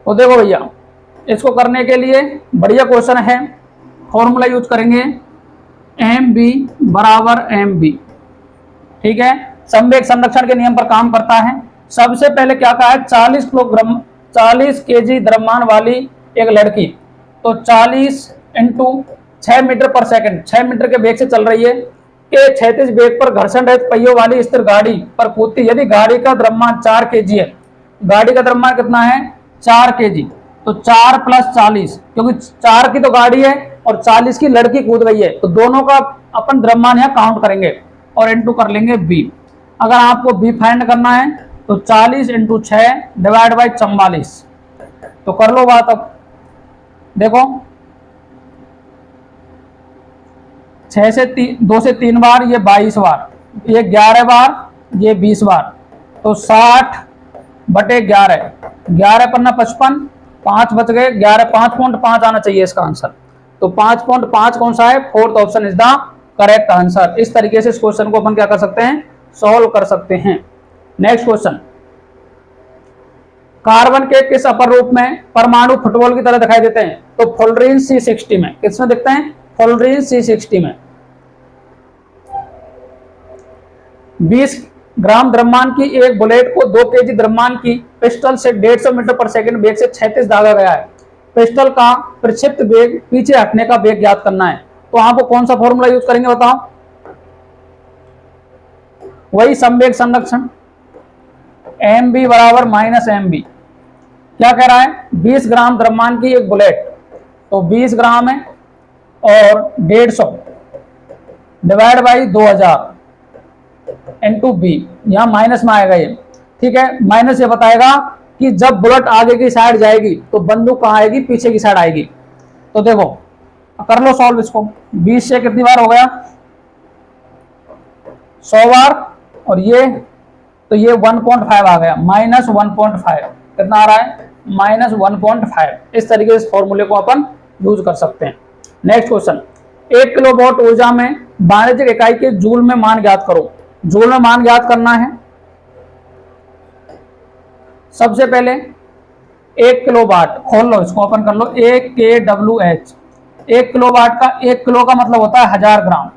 तो देखो भैया, इसको करने के लिए बढ़िया क्वेश्चन है, फॉर्मूला यूज करेंगे mb बराबर mb। ठीक है, संवेग संरक्षण के नियम पर काम करता है। सबसे पहले क्या कहा है? 40 केजी द्रव्यमान वाली एक लड़की, तो 40 × 6 मीटर पर सेकंड, 6 मीटर के वेग से चल रही है के क्षैतिज वेग पर घर्षण रहित पहियों वाली स्थिर गाड़ी पर कूदती। यदि गाड़ी का द्रव्यमान 4 केजी है, गाड़ी का द्रव्यमान कितना है? 4 केजी, तो 4 + 40, क्योंकि 4 की तो गाड़ी है और 40 की लड़की कूद रही है, तो दोनों का अपन द्रव्यमान यहाँ काउंट करेंगे और इनटू कर लेंगे b। अगर आपको b फाइंड करना है तो 40 × 6 डिवाइड बाई 44। तो कर लो बात। अब देखो 2 से 3 बार, ये 22 बार, ये 11 बार, ये 20 बार, तो 60 बटे 11, 11 पन्ना 55, 5 बच गए, 11 5.5 आना चाहिए इसका आंसर। तो 5.5 कौन सा है, fourth option is the correct answer. इस तरीके से इस क्वेश्चन को अपन क्या कर सकते हैं, सॉल्व कर सकते हैं। नेक्स्ट क्वेश्चन, कार्बन के किस अपर रूप में परमाणु फुटबॉल की तरह दिखाई देते हैं? तो फ्लोरीन C60 में। किसमें दिखते हैं? फ्लोरीन C60 में। 20 ग्राम द्रव्यमान की एक बुलेट को 2 केजी द्रव्यमान की पिस्टल से 150 मीटर पर सेकंड वेग से 36 दागा गया है। पिस्टल का प्रक्षिप्त वेग पीछे हटने का वेग ज्ञात करना है। तो आपको कौन सा फॉर्मूला यूज करेंगे बताओ? वही संवेग संरक्षण, mv बराबर माइनस mv। क्या कह रहा है? 20 ग्राम द्रव्यमान की एक बुलेट, तो 20 ग्राम है और 150 डिवाइड बाई 2000 इंटू बी, यहां माइनस में आएगा ये, ठीक है। माइनस ये बताएगा कि जब बुलेट आगे की साइड जाएगी तो बंदूक कहां आएगी, पीछे की साइड आएगी। तो देखो कर लो सॉल्व इसको, 20 से कितनी बार हो गया, 100 बार, और ये तो ये 1.5 आ गया, माइनस 1.5 कितना आ रहा है, माइनस 1.5। इस तरीके से फॉर्मूले को अपन यूज कर सकते हैं। नेक्स्ट क्वेश्चन, 1 किलोवाट ऊर्जा में वाणिज्यिक इकाई के जूल में मान ज्ञात करो। जूल में मान ज्ञात करना है, सबसे पहले 1 किलोवाट, खोल लो इसको, अपन कर लो 1 kWh। 1 किलोवाट का 1 किलो का मतलब होता है 1000 ग्राम,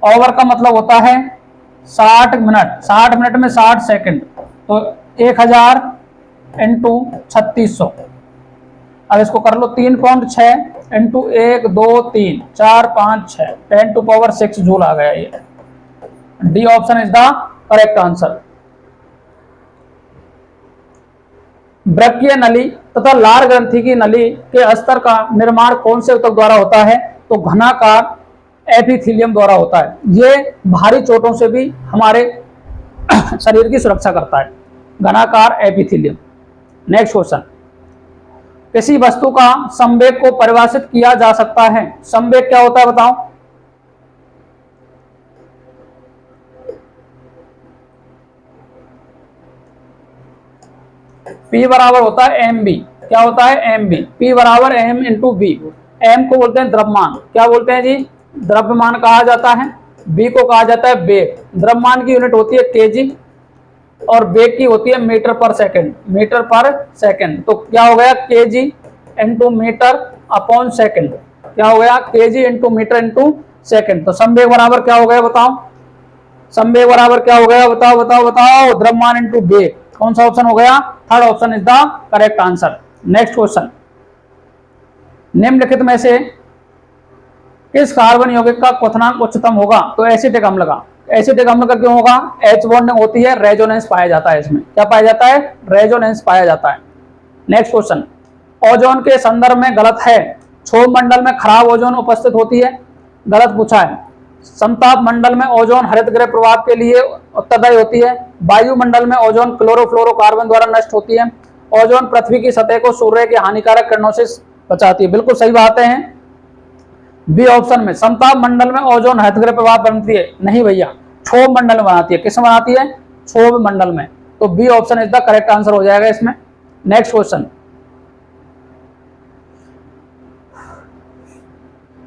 ओवर का मतलब होता है 60 मिनट, 60 मिनट में 60 सेकंड, तो 1000 इंटू 3600। अब इसको कर लो 3.6 इंटू 1 2 3 4 5 6, 10 टू पावर 6 जूल आ गया। ये D option is the correct answer. वृक्कीय नली तथा लार ग्रंथि की नली के अस्तर का निर्माण कौन से ऊतक द्वारा होता है? तो घनाकार एपिथेलियम द्वारा होता है। ये भारी चोटों से भी हमारे शरीर की सुरक्षा करता है, घनाकार एपिथेलियम। नेक्स्ट क्वेश्चन, किसी वस्तु का संवेग को परिभाषित किया जा सकता है। संवेग क्या होता है बताओ? P बराबर होता है mv। क्या होता है? mv। P बराबर m इंटू बी। m को बोलते हैं द्रव्यमान, क्या बोलते हैं जी? द्रव्यमान कहा जाता है। b को कहा जाता है वेग। द्रव्यमान की यूनिट होती है केजी और वेग की होती है मीटर पर सेकंड, मीटर पर सेकंड। तो क्या हो गया, kg into metre upon second. क्या हो गया? Kg into metre into second. तो संवेग बराबर क्या हो गया बताओ? संवेग बराबर क्या हो गया बताओ बताओ बताओ? द्रव्यमान इंटू वेग। कौन सा ऑप्शन हो गया? Third option is the correct answer. Next question, निम्नलिखित में से किस कार्बन यौगिक का क्वथनांक उच्चतम होगा? तो एसिटिक अम्ल का। एसिटिक अम्ल का क्यों होगा? H बॉन्डिंग होती है, रेजोनेंस पाया जाता है इसमें। क्या पाया जाता है? रेजोनेंस पाया जाता है। नेक्स्ट क्वेश्चन, ओजोन के संदर्भ में गलत है। क्षोभ मंडल में खराब ओजोन उपस्थित होती है, गलत पूछा है। समताप मंडल में ओजोन हरितगृह प्रभाव के लिए उत्तरदायी होती है। वायुमंडल में ओजोन क्लोरोफ्लोरोकार्बन द्वारा नष्ट होती है। ओजोन पृथ्वी की सतह को सूर्य के हानिकारक किरणों से बचाती है। बिल्कुल सही बातें हैं। बी ऑप्शन में समताप मंडल में ओजोन हरितगृह प्रभाव बनती है, नहीं भैया, क्षोभ मंडल में बनाती है। किस में बनाती है? क्षोभ मंडल में। तो B option is the correct answer हो जाएगा इसमें। नेक्स्ट क्वेश्चन,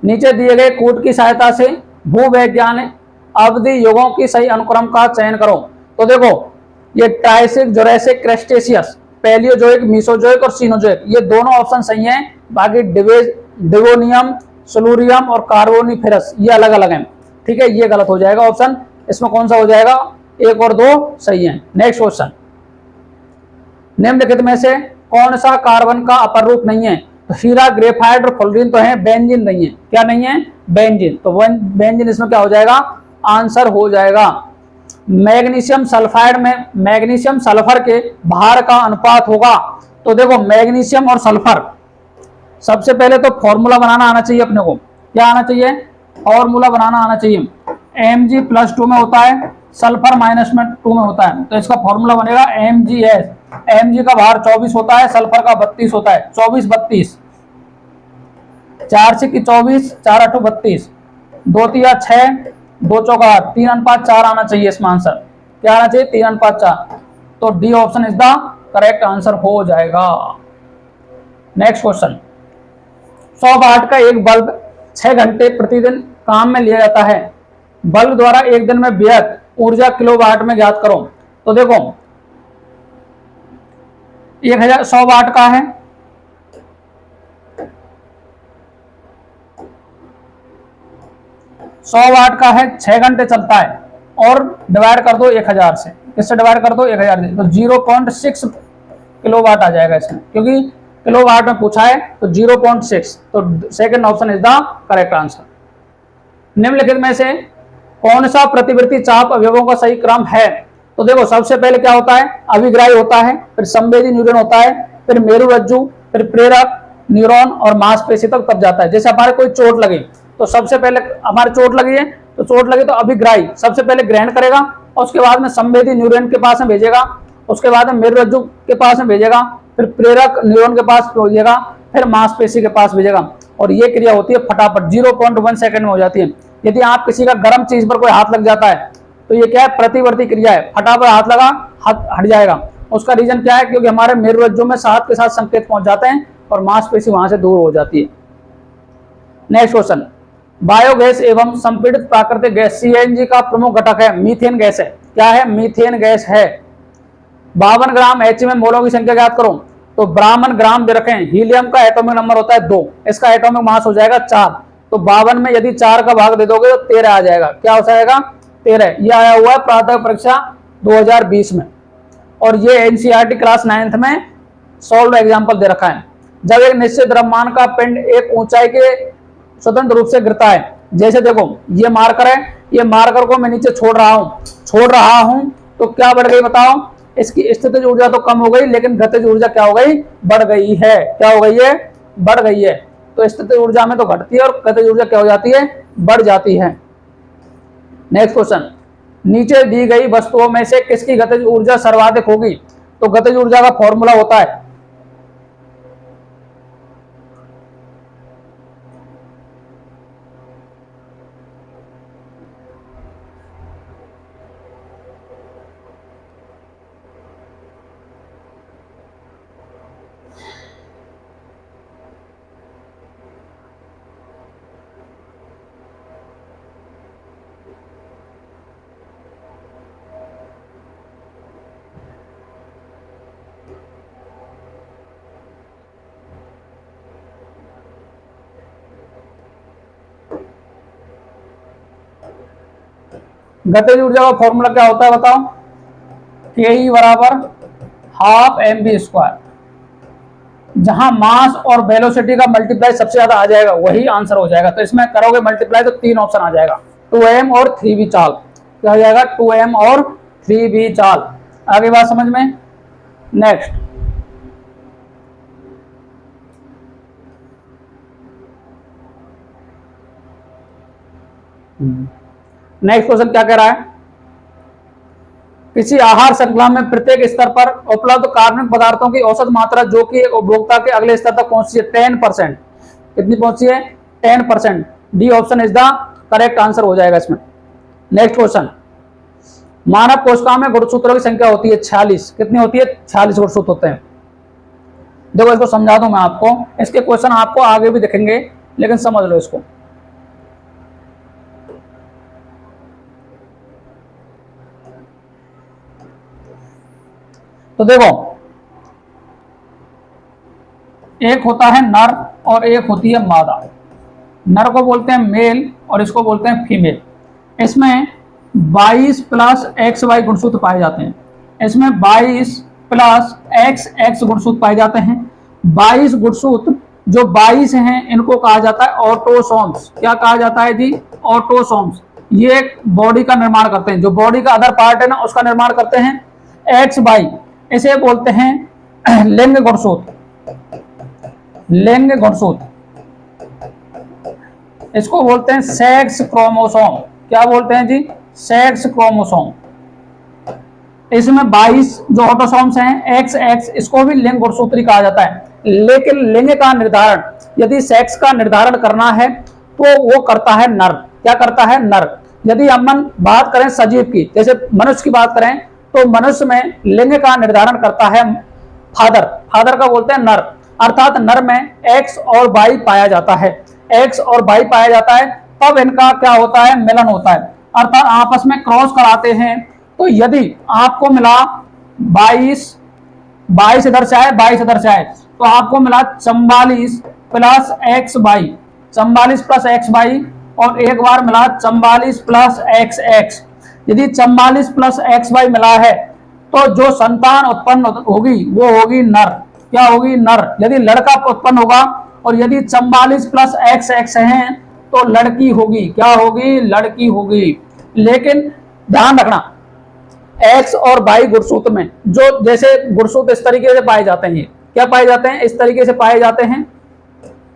नीचे दिए गए कूट की सहायता से भूवैज्ञानिक अवधि युगों की सही अनुक्रम का चयन करो। तो देखो, ये ट्राइसिक, जुरैसिक, क्रेस्टेशियस, पैलियोजोइक, मीसोजोइक और सीनोजोइक, ये दोनों ऑप्शन सही हैं। बाकी डिवोनियम, सिल्यूरियम और कार्बोनिफेरस ये अलग अलग हैं, ठीक है, ये गलत हो जाएगा ऑप्शन। इसमें कौन सा हो जाएगा? 1 और 2 सही है। नेक्स्ट क्वेश्चन, निम्नलिखित में से कौन सा कार्बन का अपर रूप नहीं है? तो हीरा, ग्रेफाइट और फ्लोरीन तो है, बेंजीन नहीं है। क्या नहीं है? बेंजीन। तो बेंजीन इसमें क्या हो जाएगा? आंसर हो जाएगा। मैग्नीशियम सल्फाइड में मैग्नीशियम सल्फर के भार का अनुपात होगा। तो देखो, मैग्नीशियम और सल्फर, सबसे पहले तो फॉर्मूला बनाना आना चाहिए अपने को। क्या आना चाहिए? फॉर्मूला बनाना आना चाहिए। Mg+2 में होता है, सल्फर -2 में होता है। तो इसका फॉर्मूला बनेगा MgS। Mg का भार 24 होता है, सल्फर का 32 होता है। 24 32, 4 से 24, 4 8 32, 2 3 6, 2 4 8, 3:4 आना चाहिए इसमें आंसर। क्या आना चाहिए? 3:4। तो D option is the correct answer हो जाएगा। नेक्स्ट क्वेश्चन, 100 वाट का एक बल्ब 6 घंटे प्रतिदिन काम में लिया जाता है, बल्ब द्वारा एक दिन में व्यर्थ ऊर्जा किलोवाट में ज्ञात करो। तो देखो 100 वाट का है, 100 वाट का है, 6 घंटे चलता है और डिवाइड कर दो 1000 से। किससे डिवाइड कर दो? 1000 से। तो 0.6 किलोवाट आ जाएगा इसमें, क्योंकि किलोवाट में पूछा है तो 0.6। तो second option is the correct answer. निम्नलिखित में से कौन सा प्रतिवर्ती चाप अवयवों का सही क्रम है? तो देखो सबसे पहले क्या होता है? अभिग्राही होता है, फिर संवेदी न्यूरॉन होता है, फिर मेरुरज्जु, फिर प्रेरक न्यूरॉन और मांसपेशी तक तब जाता है। जैसे हमारे कोई चोट लगी तो सबसे पहले हमारे चोट लगी है, तो चोट लगी तो अभिग्राही सबसे पहले ग्रहण करेगा और उसके बाद में संवेदी न्यूरॉन के पास में भेजेगा, उसके बाद में मेरुरज्जु के पास में भेजेगा, फिर प्रेरक न्यूरॉन के पास भेजेगा, फिर मांसपेशी के पास भेजेगा। और ये क्रिया होती है फटाफट 0.1 सेकंड में हो जाती है। यदि आप किसी का गर्म चीज पर कोई हाथ लग जाता है तो ये क्या है? प्रतिवर्ती क्रिया है, फटाफट हाथ लगा हाथ हट जाएगा। उसका रीजन क्या है? क्योंकि हमारे मेरुरज्जु में साथ के साथ संकेत पहुंच जाते हैं और मांसपेशी वहां से दूर हो जाती है। नेक्स्ट क्वेश्चन, बायोगैस एवं संपीड़ित प्राकृतिक गैस सीएनजी का प्रमुख घटक है, मीथेन गैस है। क्या है? मीथेन गैस है। 52 ग्राम एच में मोलों की संख्या ज्ञात करो। तो ब्राह्मण ग्राम दे रखे हैं, हीलियम का एटॉमिक नंबर होता है 2, इसका एटॉमिक मास हो जाएगा 4। तो 52 में यदि 4 का भाग दे दोगे तो 13 आ जाएगा। क्या हो जाएगा? 13। ये आया हुआ है प्राथमिक परीक्षा 2020 में, और ये एनसीईआरटी क्लास 9th में सॉल्व एग्जाम्पल दे रखा है। जब एक निश्चित द्रव्यमान का पिंड एक ऊंचाई के स्वतंत्र रूप से गिरता है, जैसे देखो ये मार्कर है, ये मार्कर को मैं नीचे छोड़ रहा हूं तो क्या बढ़ गई बताओ? इसकी स्थितिज ऊर्जा तो कम हो गई, लेकिन गतिज ऊर्जा क्या हो गई? बढ़ गई है। क्या हो गई है? बढ़ गई है। तो स्थितिज ऊर्जा में तो घटती है और गतिज ऊर्जा क्या हो जाती है? बढ़ जाती है। नेक्स्ट क्वेश्चन, नीचे दी गई वस्तुओं में से किसकी गतिज ऊर्जा सर्वाधिक होगी? तो गतिज ऊर्जा का फॉर्मूला होता है गतिज ऊर्जा का फॉर्मूला क्या होता है बताओ? के बराबर हाफ mv²। जहां मास और वेलोसिटी का मल्टीप्लाई सबसे ज्यादा आ जाएगा वही आंसर हो जाएगा। तो इसमें करोगे मल्टीप्लाई तो 3 ऑप्शन आ जाएगा, 2m और 3v चाल। क्या हो जाएगा? 2m और 3v चाल। आगे बात समझ में? नेक्स्ट, क्वेश्चन क्या कह रहा है? किसी आहार श्रृंखला में प्रत्येक स्तर पर उपलब्ध कार्बनिक पदार्थों की औसत मात्रा जो कि उपभोक्ता के अगले स्तर तक पहुंची है 10%। कितनी पहुंची है? 10%। D option is the correct answer हो जाएगा इसमें। नेक्स्ट क्वेश्चन, मानव कोशिका में गुणसूत्रों की संख्या होती है 46। कितनी होती है? 46 गुणसूत्र होते हैं। देखो इसको समझा दूं मैं आपको, इसके क्वेश्चन आपको आगे भी दिखेंगे, लेकिन समझ लो इसको। तो देखो एक होता है नर और एक होती है मादा। नर को बोलते हैं मेल और इसको बोलते हैं फीमेल। इसमें 22 प्लस XY गुणसूत्र पाए जाते हैं। इसमें 22 प्लस XX गुणसूत्र पाए जाते हैं। 22 गुणसूत्र जो 22 हैं इनको कहा जाता है ऑटोसोम्स। क्या कहा जाता है जी? ऑटोसोम्स। ये बॉडी का निर्माण करते हैं, जो बॉडी का अदर पार्ट है ना उसका निर्माण करते हैं। XY इसे बोलते हैं लिंग गुणसूत्र। लिंग गुणसूत्र इसको बोलते हैं सेक्स क्रोमोसोम। क्या बोलते हैं जी? Sex chromosome. इसमें 22 जो ऑटोसोम्स हैं XX, इसको भी लिंग गुणसूत्री कहा जाता है। लेकिन लिंग का निर्धारण, यदि सेक्स का निर्धारण करना है तो वो करता है नर। क्या करता है? नर। यदि हम बात करें सजीव की, जैसे मनुष्य की बात करें तो मनुष्य में लिंग का निर्धारण करता है फादर। फादर का बोलते हैं नर, अर्थात नर में एक्स और वाई पाया जाता है, एक्स और वाई पाया जाता है, तब इनका क्या होता है, मिलन होता है, अर्थात आपस में क्रॉस कराते हैं। तो यदि आपको मिला 22, 22 इधर से आए, 22 इधर से आए, तो आपको मिला 44 plus X Y, 44 plus X Y, और एक बार मिला 44 प्लस एक्स एक्स। यदि 44 प्लस एक्स वाई मिला है तो जो संतान उत्पन्न होगी वो होगी नर। क्या होगी, नर। यदि लड़का उत्पन्न होगा, और यदि 44 प्लस एक्स एक्स है तो लड़की होगी। क्या होगी, लड़की होगी। लेकिन ध्यान रखना, एक्स और वाई गुणसूत्र में जो जैसे गुणसूत्र इस तरीके से पाए जाते हैं, क्या पाए जाते हैं, इस तरीके से पाए जाते हैं,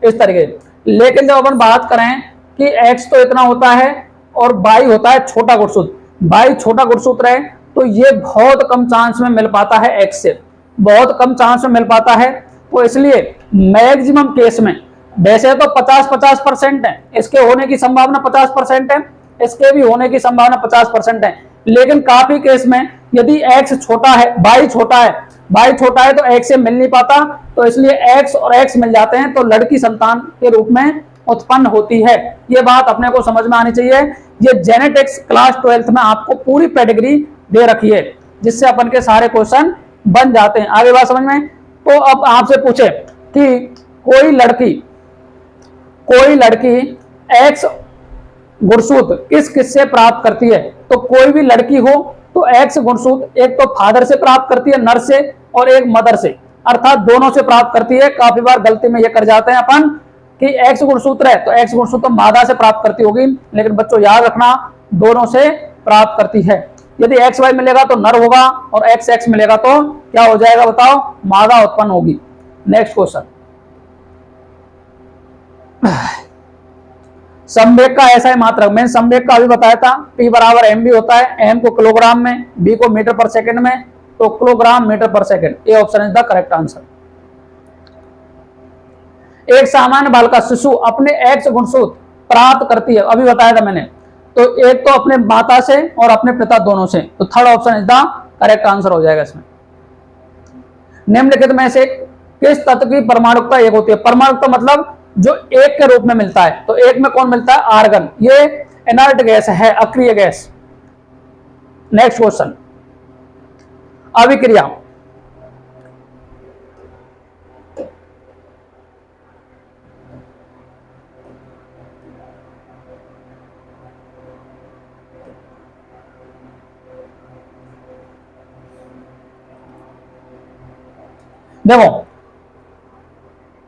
इस तरीके से। लेकिन जब अपन बात करें कि एक्स तो इतना होता है और वाई होता है छोटा गुणसूत्र, वाई छोटा गुणसूत्र है, तो ये बहुत कम चांस में मिल पाता है एक्स से, बहुत कम चांस में मिल पाता है। तो इसलिए मैक्सिमम केस में, वैसे तो 50-50% है, इसके होने की संभावना 50% है, इसके भी होने की संभावना 50% है, लेकिन काफी केस में यदि एक्स छोटा है, वाई छोटा है, वाई छोटा है तो एक्स से मिल नहीं पाता, तो इसलिए एक्स और एक्स मिल जाते हैं, तो लड़की संतान के रूप में उत्पन्न होती है। ये बात अपने को समझ में आनी चाहिए। ये जेनेटिक्स क्लास 12th में आपको पूरी पेडिग्री दे रखी है, जिससे अपन के सारे क्वेश्चन बन जाते हैं। आगे बात समझ में। तो अब आपसे पूछे कि कोई लड़की एक्स गुणसूत्र किस किस से प्राप्त करती है, तो कोई भी लड़की हो तो एक्स गुणसूत्र एक तो फादर से प्राप्त करती है, नर से, और एक मदर से, अर्थात दोनों से प्राप्त करती है। काफी बार गलती में ये कर जाते हैं अपन कि एक्स गुणसूत्र है तो एक्स गुणसूत्र तो मादा से प्राप्त करती होगी, लेकिन बच्चों याद रखना दोनों से प्राप्त करती है। यदि एक्स वाई मिलेगा तो नर होगा, और एक्स एक्स मिलेगा तो क्या हो जाएगा, बताओ, मादा उत्पन्न होगी। नेक्स्ट क्वेश्चन, संवेग का ऐसा ही मात्रक, मैंने संवेग का अभी बताया था, P बराबर mv होता है, m को किलोग्राम में, b को मीटर पर सेकंड में, तो किलोग्राम मीटर पर सेकंड, ये option is the correct answer. एक सामान्य बालिका शिशु अपने एक्स गुणसूत्र प्राप्त करती है, अभी बताया था मैंने, तो एक तो अपने माता से और अपने पिता दोनों से, तो third option is the correct answer हो जाएगा इसमें। निम्नलिखित में से किस तत्व की परमाणुकता एक होती है, परमाणुकता मतलब जो एक के रूप में मिलता है, तो एक में कौन मिलता है, आर्गन, ये इनर्ट गैस है, अक्रिय गैस। नेक्स्ट क्वेश्चन, अभिक्रिया। देखो,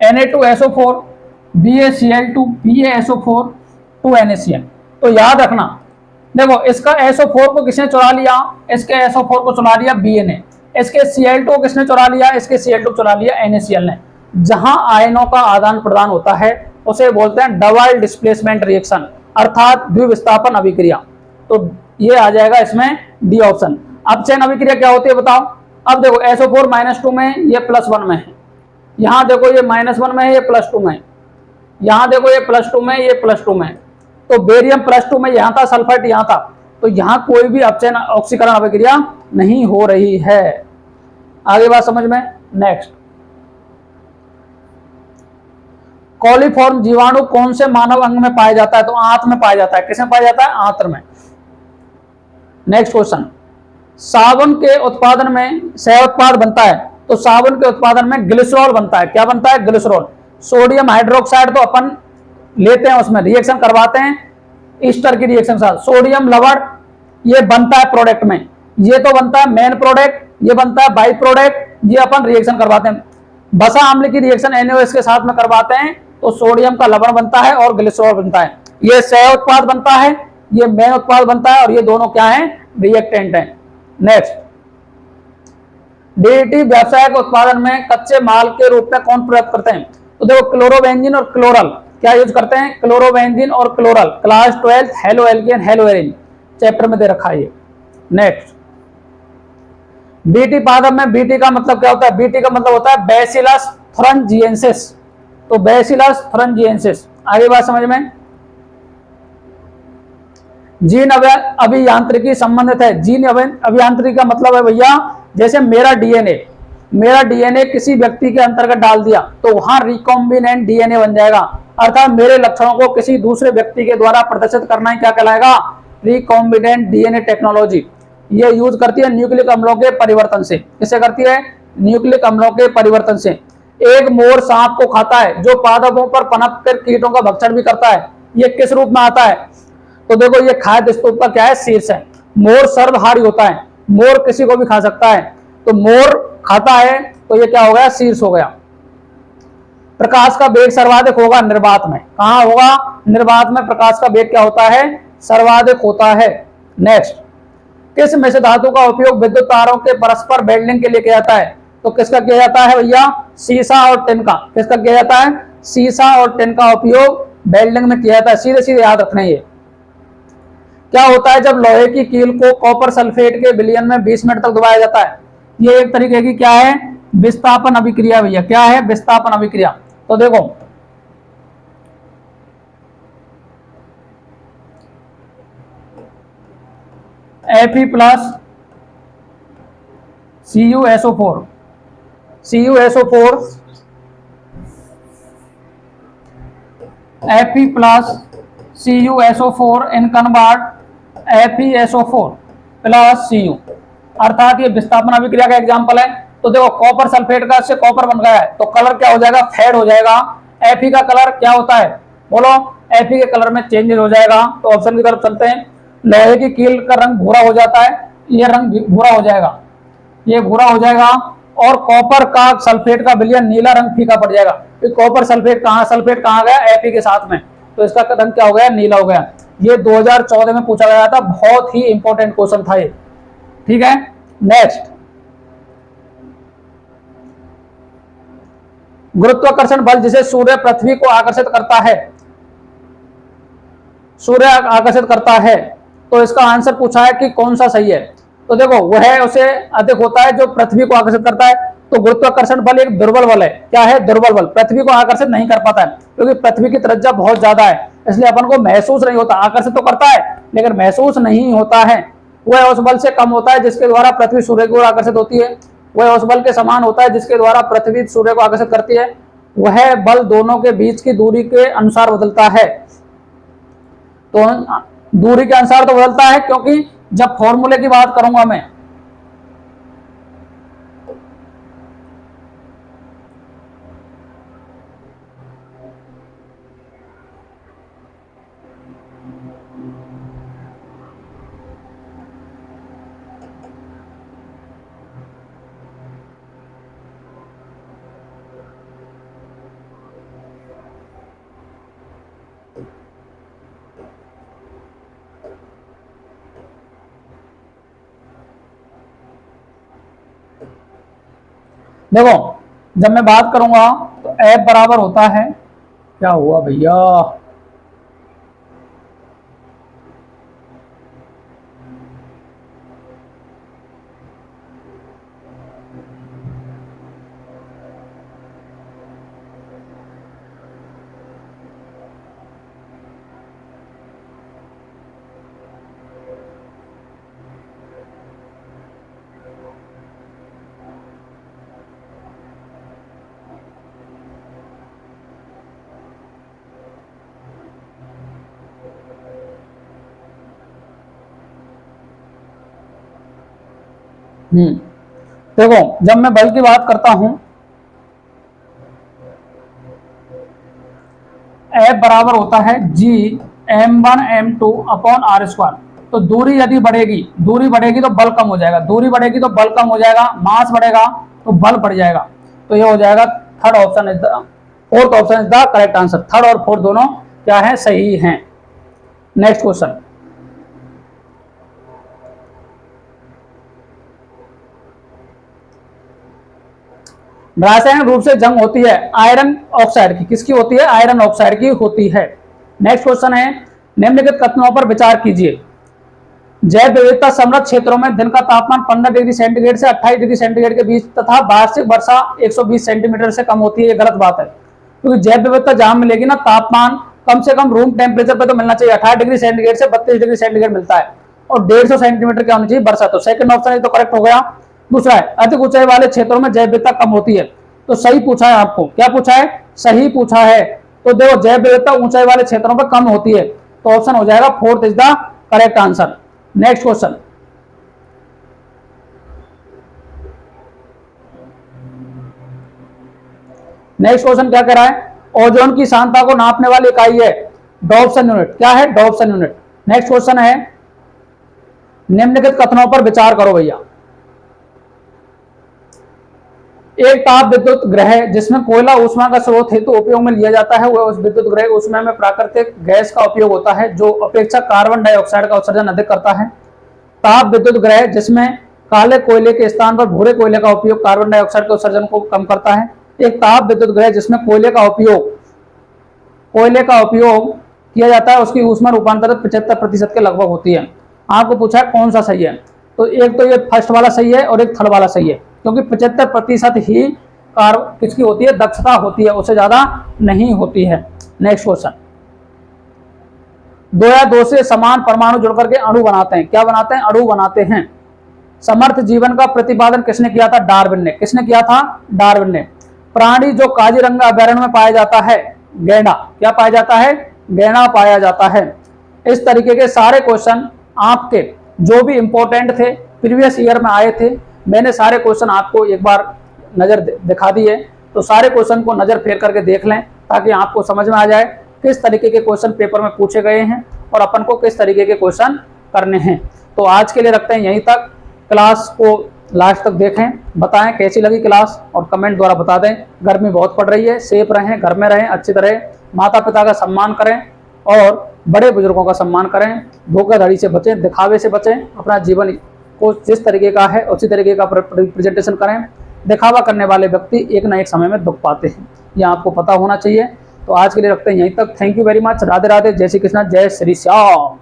Na2SO4 BaCl2 BaSO4 2NaCl, तो याद रखना, देखो इसका SO4 को किसने चुरा लिया, इसके SO4 को चुरा लिया Ba ने, इसके Cl2 को किसने चुरा लिया, इसके Cl2 को चुरा लिया NaCl ने। जहां आयनों का आदान प्रदान होता है उसे बोलते हैं डबल डिस्प्लेसमेंट रिएक्शन, अर्थात द्विविस्थापन अभिक्रिया। तो ये आ जाएगा इसमें डी ऑप्शन। अपचयन अभिक्रिया क्या होती है बताओ। अब देखो SO4 -2 में, ये +1 में है, यहां देखो ये -1 में है, ये +2 में, यहां देखो ये +2 में, ये +2 में, तो बेरियम +2 में यहां था, सल्फेट यहां था, तो यहां कोई भी अपचयन ऑक्सीकरण अभिक्रिया नहीं हो रही है। आगे बात समझ में। नेक्स्ट, कॉलीफॉर्म जीवाणु कौन से मानव अंग में पाया जाता है, तो आंत में पाया जाता है। किसमें पाया जाता है, आंत्र में। नेक्स्ट क्वेश्चन, साबुन के उत्पादन में सह उत्पाद बनता है, तो साबुन के उत्पादन में ग्लिसरॉल बनता है। क्या बनता है, ग्लिसरॉल। सोडियम हाइड्रोक्साइड तो अपन लेते हैं, उसमें रिएक्शन करवाते हैं ईस्टर की रिएक्शन साथ, सोडियम लवण ये बनता है प्रोडक्ट में, ये तो बनता है मेन प्रोडक्ट, ये बनता है बाई प्रोडक्ट, ये अपन रिएक्शन करवाते हैं। बसा अम्ल की रिएक्शन NaOH के साथ में करवाते हैं, तो सोडियम का लवण बनता है और ग्लिसरॉल बनता है। ये सह उत्पाद बनता है, ये मेन उत्पाद बनता है, और ये दोनों क्या है, रिएक्टेंट है। नेक्स्ट, DDT व्यावसायिक उत्पादन में कच्चे माल के रूप में कौन प्रयोग करते हैं, तो देखो क्लोरोबेंजीन और क्लोरल क्या यूज करते हैं, क्लोरोबेंजीन और chloral, class 12 halo alkane hello Erin chapter में दे रखा है ये। नेक्स्ट, बीटी पादप में बीटी का मतलब क्या होता है, बीटी का मतलब होता है बैसिलस थ्रंजिएंसिस, तो बैसिलस थ्रंजिएंसिस। आगे बात समझ में। जीन अभियांत्रिकी संबंधित है। जीन अभियांत्रिकी का मतलब है भैया, जैसे मेरा डीएनए किसी व्यक्ति के अंतर्गत डाल दिया तो वहां रिकॉम्बिनेंट डीएनए बन जाएगा, अर्थात मेरे लक्षणों को किसी दूसरे व्यक्ति के द्वारा प्रदर्शित करना ही क्या कहलाएगा, रिकॉम्बिनेंट डीएनए टेक्नोलॉजी। ये यूज करती है न्यूक्लिक अम्लों के परिवर्तन से। किसे करती है? न्यूक्लिक अम्लों के परिवर्तन से। एक मोर सांप को खाता है जो पादपों पर पनप कर कीटों का भक्षण भी करता है। ये किस रूप में आता है? तो देखो, ये खाद्य स्तूप का क्या है, शीर्ष है। मोर सर्वहारी होता है, मोर किसी को भी खा सकता है, तो मोर खाता है तो ये क्या हो गया, शीर्ष हो गया। प्रकाश का वेग सर्वाधिक होगा निर्वात में। कहां होगा? निर्वात में प्रकाश का वेग क्या होता है, सर्वाधिक होता है। नेक्स्ट, किस मिश्र धातु का उपयोग विद्युत तारों के परस्पर वेल्डिंग के लिए किया जाता है? तो किसका किया जाता है भैया? सीसा और टिन का। किसका किया जाता है? सीसा और टिन का उपयोग वेल्डिंग में किया जाता है। सीधे सीधे याद रखना। ये क्या होता है जब लोहे की कील को कॉपर सल्फेट के विलयन में 20 मिनट तक दबाया जाता है? ये एक तरीके की क्या है, विस्थापन अभिक्रिया भैया। क्या है? विस्थापन अभिक्रिया। तो देखो, Fe plus CuSO4 Fe plus CuSO4 इन कन्वर्ट FeSO4 प्लस Cu, अर्थात ये विस्थापन अभिक्रिया का एग्जाम्पल है। तो देखो, कॉपर सल्फेट का से कॉपर बन गया है तो कलर क्या हो जाएगा, फेड हो जाएगा। Fe का कलर क्या होता है, बोलो? Fe के कलर में चेंज हो जाएगा। तो ऑप्शन की तरफ चलते हैं। लोहे की कील का रंग भूरा हो जाता है, ये रंग भूरा हो जाएगा, ये भूरा हो जाएगा। और कॉपर का सल्फेट का विलयन नीला रंग फीका पड़ जाएगा। कॉपर सल्फेट कहाँ गया, Fe के साथ में, तो इसका रंग क्या हो गया, नीला हो गया। ये 2014 में पूछा गया था, बहुत ही इंपॉर्टेंट क्वेश्चन था ये। ठीक है। नेक्स्ट, गुरुत्वाकर्षण बल जिसे सूर्य पृथ्वी को आकर्षित करता है, सूर्य आकर्षित करता है, तो इसका आंसर पूछा है कि कौन सा सही है। तो देखो, वह उसे अधिक होता है जो पृथ्वी को आकर्षित करता है। तो गुरुत्वाकर्षण बल एक दुर्बल बल है। क्या है? दुर्बल बल। पृथ्वी को आकर्षित नहीं कर पाता है क्योंकि पृथ्वी की त्रिज्या बहुत ज्यादा है, इसलिए अपन को महसूस नहीं होता। आकर्षित तो करता है लेकिन महसूस नहीं होता है। वह उस बल से कम होता है जिसके द्वारा पृथ्वी सूर्य की ओर आकर्षित होती है। वह उस बल के समान होता है जिसके द्वारा पृथ्वी सूर्य को आकर्षित करती है। वह बल दोनों के बीच की दूरी के अनुसार बदलता है। तो दूरी के अनुसार तो बदलता है, क्योंकि जब फॉर्मूले की बात करूंगा मैं, देखो, जब मैं बात करूंगा तो F बराबर होता है, क्या हुआ भैया, देखो, जब मैं बल की बात करता हूं, F बराबर होता है G(m1m2) अपॉन r²। तो दूरी यदि बढ़ेगी, दूरी बढ़ेगी तो बल कम हो जाएगा, दूरी बढ़ेगी तो बल कम हो जाएगा, मास बढ़ेगा तो बल बढ़ जाएगा। तो ये हो जाएगा third option is the, fourth option is the correct answer. Third और फोर्थ दोनों क्या है, सही हैं। नेक्स्ट क्वेश्चन, रासायनिक रूप से जंग होती है आयरन ऑक्साइड की। किसकी होती है? आयरन ऑक्साइड की होती है। नेक्स्ट क्वेश्चन है, निम्नलिखित कथनों पर विचार कीजिए। जैव विविधता समृद्ध क्षेत्रों में दिन का तापमान 15 डिग्री सेंटीग्रेड से 28 डिग्री सेंटीग्रेड के बीच तथा वार्षिक वर्षा 120 सेंटीमीटर से कम होती है। ये गलत बात है, क्योंकि जैव विविधता जहां मिलेगी ना, तापमान कम से कम रूम टेम्परेचर पे तो मिलना चाहिए 18 डिग्री सेंटीग्रेड से 32 डिग्री सेंटीग्रेड मिलता है, और 150 सेंटीमीटर क्या होनी चाहिए वर्षा। तो सेकंड ऑप्शन तो करेक्ट हो गया। दूसरा है अधिक ऊंचाई वाले क्षेत्रों में जैव विविधता कम होती है। तो सही पूछा है आपको, क्या पूछा है, सही पूछा है। तो देखो जैव विविधता ऊंचाई वाले क्षेत्रों पर कम होती है, तो ऑप्शन हो जाएगा fourth is the correct answer. Next question, next question क्या कह रहा है, ओजोन की सांद्रता को नापने वाली इकाई है डॉप्सन यूनिट। क्या है, डॉप्सन यूनिट। नेक्स्ट क्वेश्चन है, निम्नलिखित कथनों पर विचार करो भैया। एक ताप विद्युत ग्रह जिसमें कोयला ऊष्मा का स्रोत हेतु उपयोग में लिया जाता है, वह उस विद्युत ग्रह उसमें में प्राकृतिक गैस का उपयोग होता है जो अपेक्षा कार्बन डाइऑक्साइड का उत्सर्जन अधिक करता है। ताप विद्युत ग्रह जिसमें काले कोयले के स्थान पर भूरे कोयले का उपयोग कार्बन डाइऑक्साइड के उत्सर्जन को कम करता है। एक ताप विद्युत ग्रह जिसमें कोयले का उपयोग किया जाता है, उसकी ऊष्मा रूपांतरित 75% के लगभग होती है। आपको पूछा है कौन सा सही है, तो एक तो ये फर्स्ट वाला सही है और एक थर्ड वाला सही है, क्योंकि 75% ही किसकी होती है, दक्षता होती है, उससे ज्यादा नहीं होती है। नेक्स्ट क्वेश्चन, 2 या 2 से समान परमाणु जुड़कर के अणु बनाते हैं। क्या बनाते हैं, अणु बनाते हैं। समर्थ जीवन का प्रतिपादन किसने किया था, डार्विन ने। किसने किया था, डार्विन ने। प्राणी जो काजीरंगा अभयारण्य में पाया जाता है, गैंडा। क्या पाया जाता है, गैंडा पाया जाता है। इस तरीके के सारे क्वेश्चन आपके जो भी इंपॉर्टेंट थे प्रीवियस ईयर में आए थे, मैंने सारे क्वेश्चन आपको एक बार नजर दिखा दिए। तो सारे क्वेश्चन को नजर फेर करके देख लें ताकि आपको समझ में आ जाए किस तरीके के क्वेश्चन पेपर में पूछे गए हैं और अपन को किस तरीके के क्वेश्चन करने हैं। तो आज के लिए रखते हैं यहीं तक। क्लास को लास्ट तक देखें, बताएं कैसी लगी क्लास और कमेंट द्वारा बता दें। गर्मी बहुत पड़ रही है, सेफ रहें, घर में रहें, अच्छी तरह माता पिता का सम्मान करें और बड़े बुजुर्गों का सम्मान करें। धोखाधड़ी से बचें, दिखावे से बचें। अपना जीवन को जिस तरीके का है उसी तरीके का प्रेजेंटेशन करें। दिखावा करने वाले व्यक्ति एक ना एक समय में दुख पाते हैं, यह आपको पता होना चाहिए। तो आज के लिए रखते हैं यहीं तक। Thank you very much. Radhe Radhe, जय श्री कृष्ण, जय श्री श्याम।